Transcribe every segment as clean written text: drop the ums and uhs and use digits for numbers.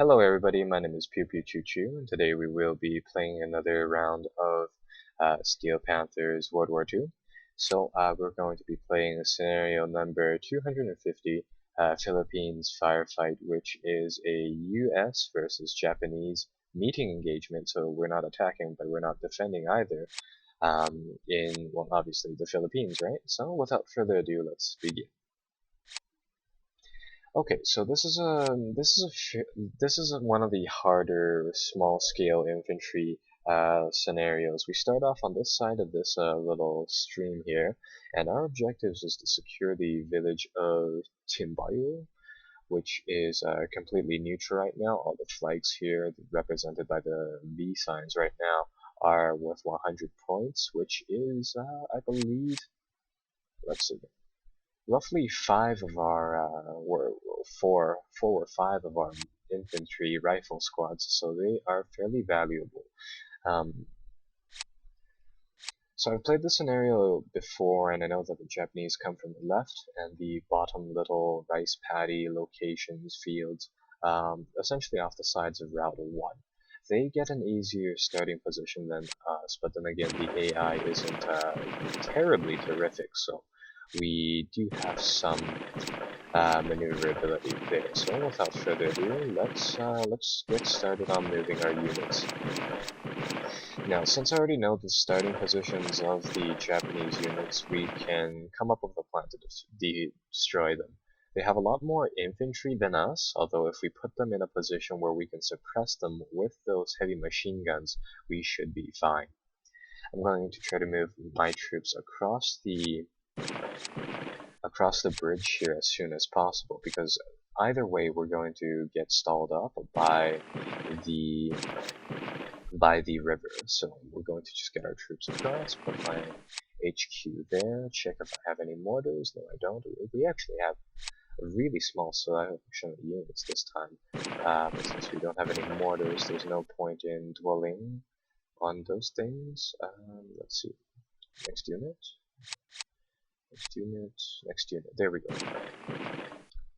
Hello everybody, my name is PewPewChooChoo, and today we will be playing another round of Steel Panthers World War II. So we're going to be playing scenario number 250, Philippines Firefight, which is a US versus Japanese meeting engagement, so we're not attacking, but we're not defending either, in, well, obviously the Philippines, right? So without further ado, let's begin. Okay, so this is one of the harder small-scale infantry scenarios. We start off on this side of this little stream here, and our objectives is to secure the village of Timbayo, which is completely neutral right now. All the flags here, represented by the V signs right now, are worth 100 points, which is, I believe, let's see, roughly four or five of our infantry rifle squads, so they are fairly valuable. Um, so I've played this scenario before, and I know that the Japanese come from the left, and the bottom little rice paddy locations, fields, essentially off the sides of Route 1. They get an easier starting position than us, but then again, the AI isn't terribly terrific, so we do have some maneuverability there. So without further ado, let's get started on moving our units. Now, since I already know the starting positions of the Japanese units, we can come up with a plan to destroy them. They have a lot more infantry than us, although if we put them in a position where we can suppress them with those heavy machine guns, we should be fine. I'm going to try to move my troops across the bridge here as soon as possible, because either way we're going to get stalled up the river. So we're going to just get our troops across, put my HQ there, check if I have any mortars. No, I don't. We actually have a really small selection of units this time, but since we don't have any mortars, there's no point in dwelling on those things. Let's see. Next unit. Next unit. There we go.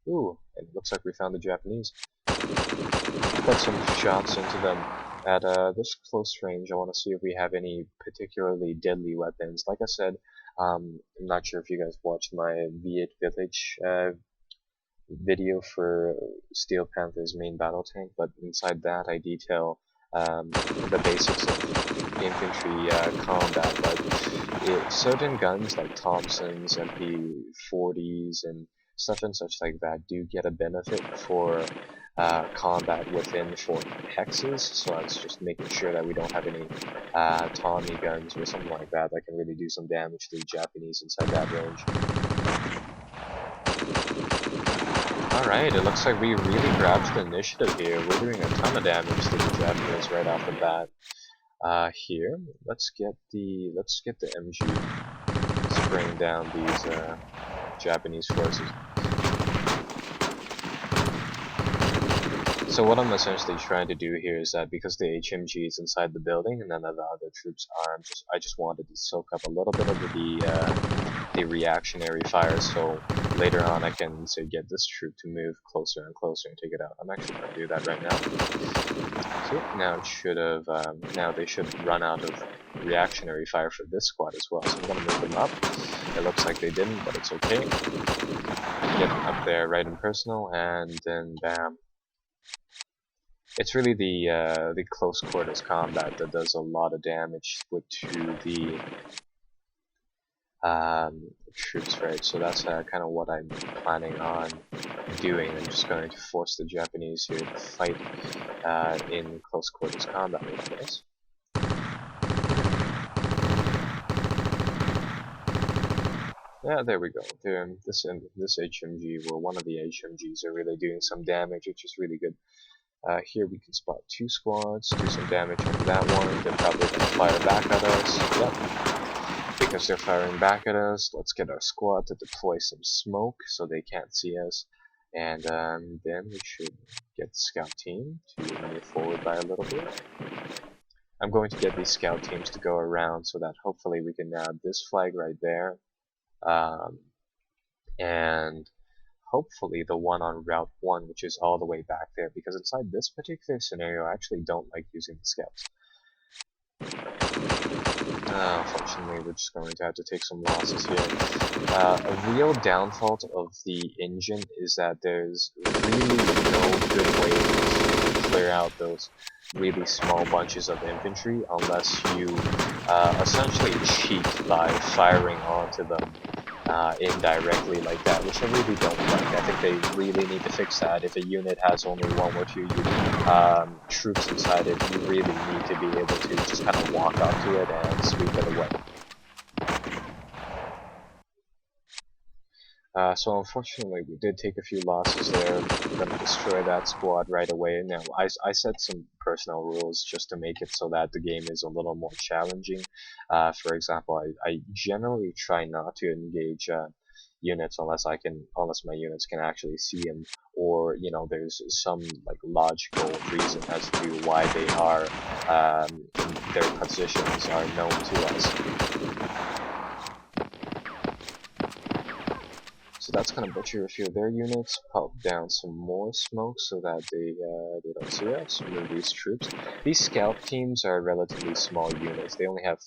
Ooh, and it looks like we found the Japanese. Put some shots into them at this close range. I want to see if we have any particularly deadly weapons. Like I said, I'm not sure if you guys watched my V8 Village video for Steel Panther's main battle tank, but inside that I detail the basics of infantry combat. But certain guns like Thompsons, MP40s, and stuff and such like that do get a benefit for combat within 4 hexes, so I was just making sure that we don't have any Tommy guns or something like that that can really do some damage to the Japanese inside that range. Alright, it looks like we really grabbed the initiative here. We're doing a ton of damage to the Japanese right off the bat. Here, let's get the MG spraying down these Japanese forces. So what I'm essentially trying to do here is that because the HMG is inside the building and none of the other troops are, I just wanted to soak up a little bit of the reactionary fire, so later on I can say get this troop to move closer and closer and take it out. I'm actually going to do that right now. So now it should have, now they should run out of reactionary fire for this squad as well. So I'm going to move them up. It looks like they didn't, but it's okay. Get them up there right in personal, and then bam. It's really the close quarters combat that does a lot of damage to the troops, right? So that's kind of what I'm planning on doing. I'm just going to force the Japanese here to fight in close quarters combat with us. Yeah, there we go. This HMG, well, one of the HMGs are really doing some damage, which is really good. Here we can spot 2 squads, do some damage on that one. They're probably going to fire back at us. Yep. Because they're firing back at us, let's get our squad to deploy some smoke so they can't see us. And then we should get the scout team to move forward by a little bit. I'm going to get these scout teams to go around so that hopefully we can nab this flag right there. And hopefully the one on Route 1, which is all the way back there, because inside this particular scenario, I actually don't like using the scouts. Unfortunately, we're just going to have to take some losses here. A real downfall of the engine is that there's really no good way to clear out those really small bunches of infantry unless you essentially cheat by firing onto them indirectly like that, which I really don't like. I think they really need to fix that. If a unit has only one or two troops inside it, you really need to be able to just kind of walk up to it and sweep it away. So unfortunately, we did take a few losses there. I'm gonna destroy that squad right away. Now, I set some personal rules just to make it so that the game is a little more challenging. For example, I generally try not to engage units unless my units can actually see them, or there's some like logical reason as to why they are their positions are known to us. So that's gonna butcher a few of their units, pop down some more smoke so that they don't see us, move these troops. These scout teams are relatively small units. They only have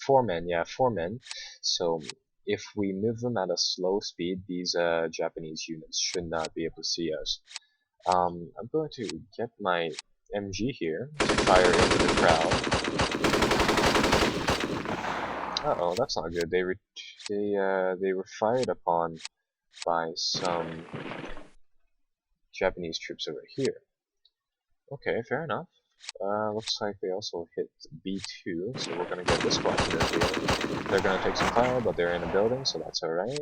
4 men, yeah, 4 men. So if we move them at a slow speed, these Japanese units should not be able to see us. I'm going to get my MG here to fire into the crowd. Uh-oh, that's not good. They were fired upon by some Japanese troops over here. Okay, fair enough. Looks like they also hit B2, so we're gonna get this squad to move here. They're gonna take some fire, but they're in a building, so that's alright.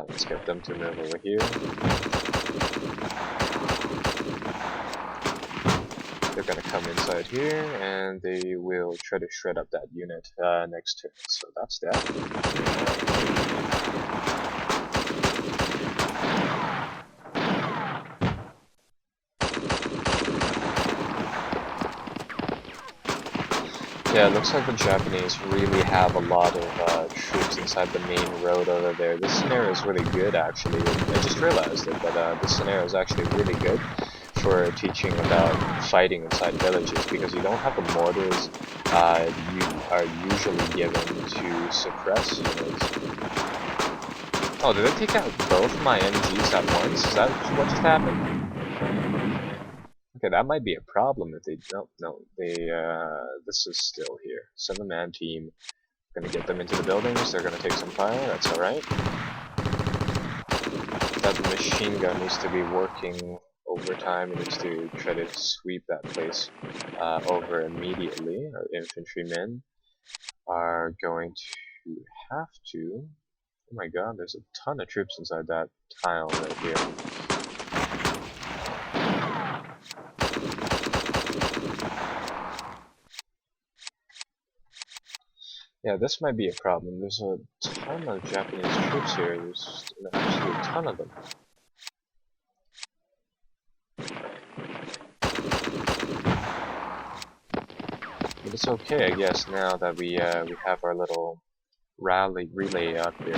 Let's get them to move over here. They're gonna come inside here, and they will try to shred up that unit next turn. So that's that. Yeah, it looks like the Japanese really have a lot of troops inside the main road over there. This scenario is really good, actually. I just realized it, but this scenario is actually really good for teaching about fighting inside villages, because you don't have the mortars you are usually given to suppress units. Oh, did I take out both my MGs at once? Is that what just happened? Okay, that might be a problem if they no, this is still here. 7-man team. Gonna get them into the buildings, they're gonna take some fire, that's alright. That machine gun needs to be working overtime, it needs to try to sweep that place over immediately. Our infantrymen are going to have to... Oh my god, there's a ton of troops inside that tile right here. Yeah, this might be a problem. There's a ton of Japanese troops here. There's an absolute ton of them. But it's okay, I guess, now that we have our little relay up here,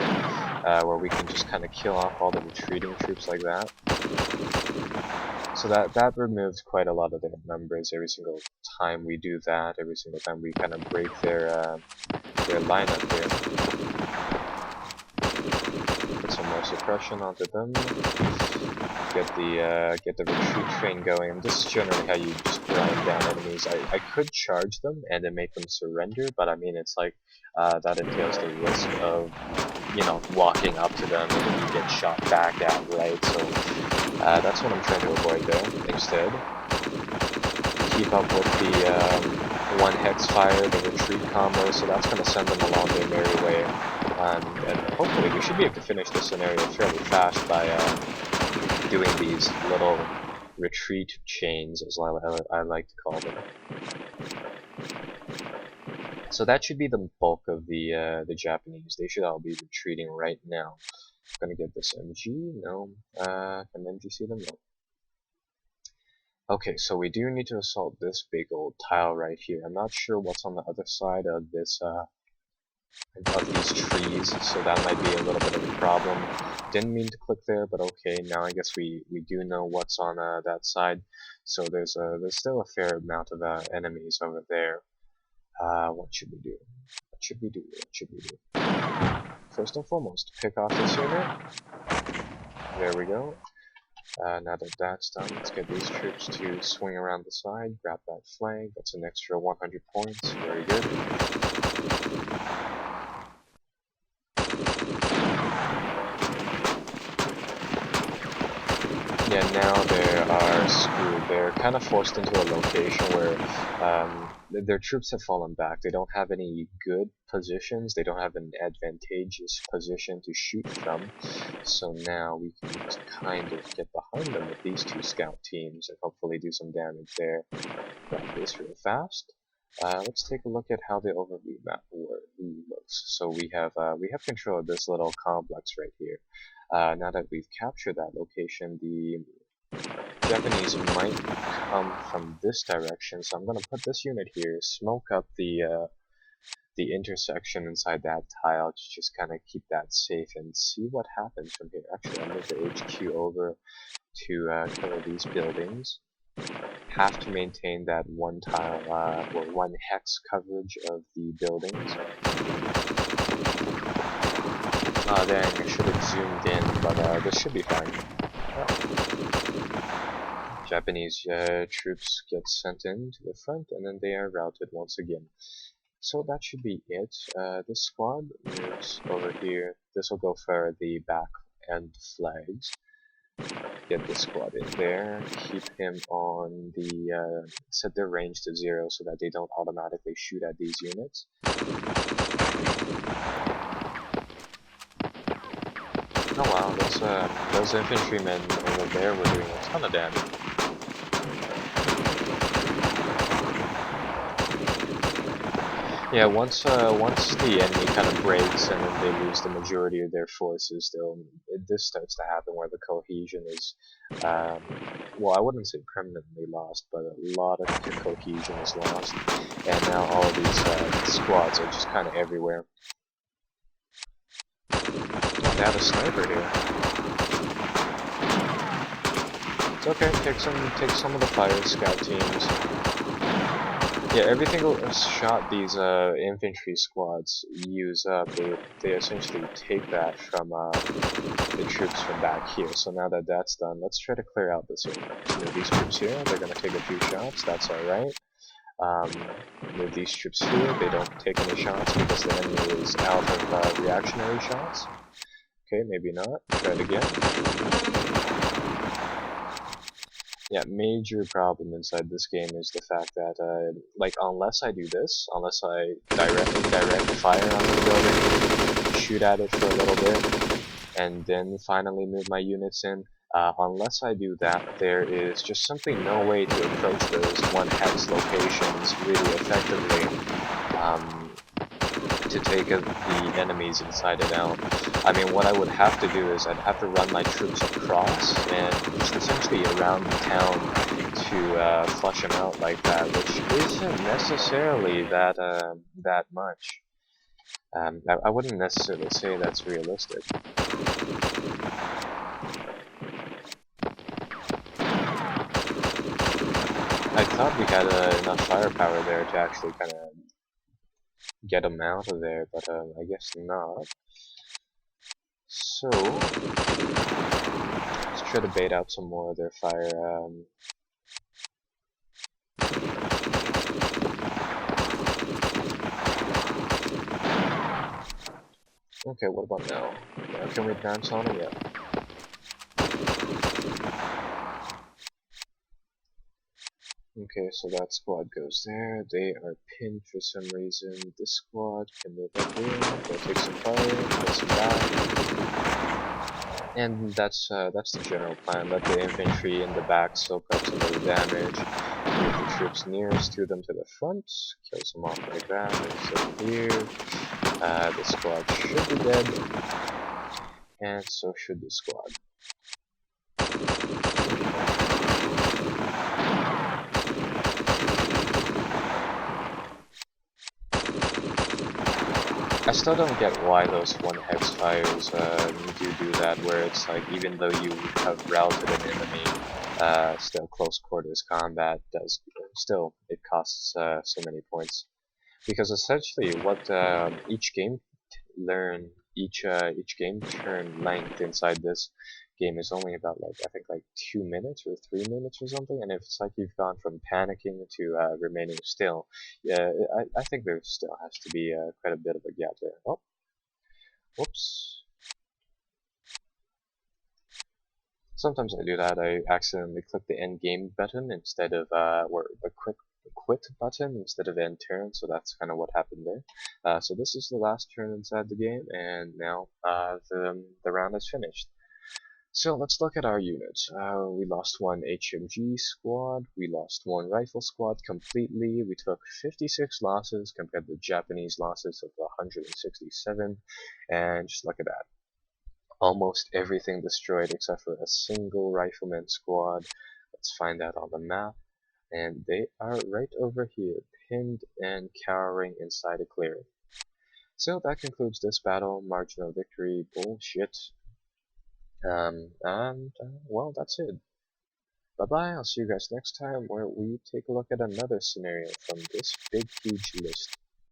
where we can just kind of kill off all the retreating troops like that. So that removes quite a lot of their numbers every single time we do that. Every single time we kind of break their lineup here. Put some more suppression onto them. Get the retreat train going. And this is generally how you just grind down enemies. I could charge them and then make them surrender, but I mean it's like that entails the risk of walking up to them and then you get shot back at, right? So that's what I'm trying to avoid there. Instead, keep up with the one hex fire, the retreat combo, so that's going to send them along their merry way. And hopefully we should be able to finish this scenario fairly fast by doing these little retreat chains, as I like to call them. So that should be the bulk of the Japanese. They should all be retreating right now. I'm gonna get this MG. No. Can MG see them? No. Okay, so we do need to assault this big old tile right here. I'm not sure what's on the other side of this of these trees, so that might be a little bit of a problem. Didn't mean to click there, but okay, now I guess we do know what's on that side. So there's still a fair amount of enemies over there. What should we do? What should we do? What should we do? First and foremost, pick off this unit. There we go. Now that that's done, let's get these troops to swing around the side, grab that flag. That's an extra 100 points. Very good. Yeah, now they are screwed. They're kind of forced into a location where their troops have fallen back. They don't have any good positions. They don't have an advantageous position to shoot from. So now we can just kind of get behind them with these two scout teams and hopefully do some damage there. Grab this real fast. Let's take a look at how the overview map looks. So we have control of this little complex right here. Now that we've captured that location, the Japanese might come from this direction, so I'm going to put this unit here, smoke up the intersection inside that tile to just kind of keep that safe and see what happens from here. Actually, I'll move the HQ over to cover these buildings. Have to maintain that one tile, or one hex coverage of the buildings. Dang, I should have zoomed in, but this should be fine. Japanese troops get sent in to the front, and then they are routed once again. So that should be it. This squad moves over here. This will go for the back and flags. Get this squad in there. Keep him on the set their range to 0 so that they don't automatically shoot at these units. Oh wow, those infantrymen over there were doing a ton of damage. Yeah, once the enemy kind of breaks and then they lose the majority of their forces, this starts to happen where the cohesion is, well, I wouldn't say permanently lost, but a lot of the cohesion is lost, and now all of these squads are just kind of everywhere. Oh, they have a sniper here. It's okay, take some of the fire scout teams. Yeah, everything shot these infantry squads use up, they essentially take that from the troops from back here. So now that that's done, let's try to clear out this area. Move these troops here, they're going to take a few shots, that's alright. Move these troops here, they don't take any shots because the enemy is out of reactionary shots. Okay, maybe not. Try it again. Yeah, major problem inside this game is the fact that, like, unless I do this, unless I direct fire on the building, shoot at it for a little bit, and then finally move my units in, unless I do that, there is just simply no way to approach those one-hex locations really effectively, to take the enemies inside and out. I mean, what I would have to do is I'd have to run my troops across and just essentially around the town to flush them out like that, which isn't necessarily that much. I wouldn't necessarily say that's realistic. I thought we had enough firepower there to actually kind of get them out of there, but I guess not. So, let's try to bait out some more of their fire. Okay, what about now? Can we advance on it? Yeah. Okay, so that squad goes there. They are pinned for some reason. This squad can move up here. Go take some fire, get some back. And that's the general plan. Let the infantry in the back soak up some of the damage. Move the troops nearest to them to the front. Kill some off like that. So here, the squad should be dead. And so should the squad. I still don't get why those one hex fires do that, where it's like even though you have routed an enemy, still close quarters combat does still it costs so many points. Because essentially what each game each game turn length inside this game is only about like I think like 2 minutes or 3 minutes or something, and if it's like you've gone from panicking to remaining still, yeah, I think there still has to be quite a bit of a gap there. Oh, whoops. Sometimes I do that. I accidentally click the end game button instead of or the quit button instead of end turn, so that's kind of what happened there. So this is the last turn inside the game, and now the round is finished. So let's look at our units. We lost one HMG squad, we lost one rifle squad completely, we took 56 losses compared to Japanese losses of 167, and just look at that. Almost everything destroyed except for a single rifleman squad. Let's find that on the map. And they are right over here, pinned and cowering inside a clearing. So that concludes this battle. Marginal victory, bullshit. Well, that's it. Bye-bye, I'll see you guys next time where we take a look at another scenario from this big, huge list.